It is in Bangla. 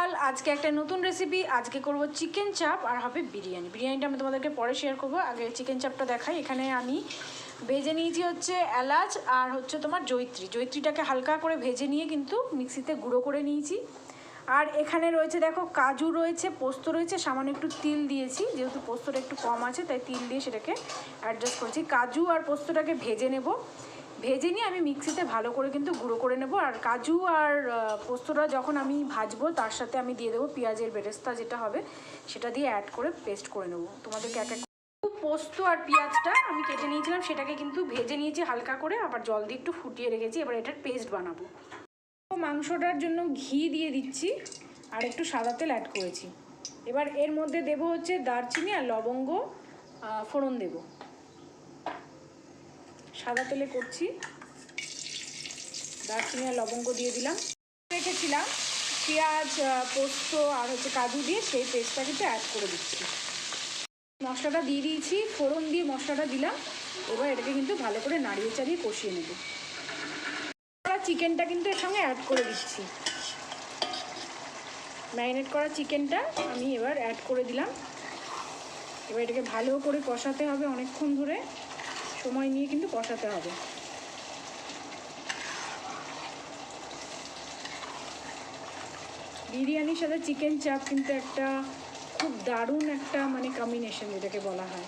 আজকে একটা নতুন রেসিপি। আজকে করব চিকেন চাপ আর হবে বিরিয়ানি। বিরিয়ানিটা আমি তোমাদেরকে পরে শেয়ার করব, আগে চিকেন চাপটা দেখাই। এখানে আমি ভেজে নিয়েছি হচ্ছে এলাচ আর হচ্ছে তোমার জয়িত্রীটাকে হালকা করে ভেজে নিয়ে কিন্তু মিক্সিতে গুঁড়ো করে নিয়েছি। আর এখানে রয়েছে দেখো কাজু রয়েছে, পোস্ত রয়েছে, সামান্য একটু তিল দিয়েছি, যেহেতু পোস্তটা একটু কম আছে তাই তিল দিয়ে সেটাকে অ্যাডজাস্ট করেছি। কাজু আর পোস্তটাকে ভেজে নেব, ভেজে নিয়ে আমি মিক্সিতে ভালো করে কিন্তু গুঁড়ো করে নেব। আর কাজু আর পোস্তটা যখন আমি ভাজবো তার সাথে আমি দিয়ে দেবো পেঁয়াজের বেরেস্তা, যেটা হবে সেটা দিয়ে অ্যাড করে পেস্ট করে নেব। তোমাদেরকে এক এক পোস্ত আর পেঁয়াজটা আমি কেটে নিয়েছিলাম, সেটাকে কিন্তু ভেজে নিয়েছি হালকা করে, আবার জল দিয়ে একটু ফুটিয়ে রেখেছি। এবার এটার পেস্ট বানাবো। মাংসটার জন্য ঘি দিয়ে দিচ্ছি আর একটু সাদা তেল অ্যাড করেছি। এবার এর মধ্যে দেব হচ্ছে দারচিনি আর লবঙ্গ ফোড়ন দেব। সাদা তেলে করছি। দারচিনি আর লবঙ্গ দিয়ে দিলাম। রেখেছিলাম পেঁয়াজ, পোস্ত আর হচ্ছে কাজু দিয়ে, সেই পেস্টটা কিন্তু অ্যাড করে দিচ্ছি। মশলাটা দিয়ে দিয়েছি, ফোড়ন দিয়ে মশলাটা দিলাম। এবার এটাকে কিন্তু ভালো করে নাড়িয়ে চাড়িয়ে কষিয়ে নেব। চিকেনটা কিন্তু এর সঙ্গে অ্যাড করে দিচ্ছি। ম্যারিনেট করা চিকেনটা আমি এবার অ্যাড করে দিলাম। এবার এটাকে ভালো করে কষাতে হবে, অনেকক্ষণ ধরে সময় নিয়ে কিন্তু কষাতে হবে। বিরিয়ানির সাথে চিকেন চাপ কিন্তু একটা খুব দারুণ একটা কম্বিনেশন যেটাকে বলা হয়।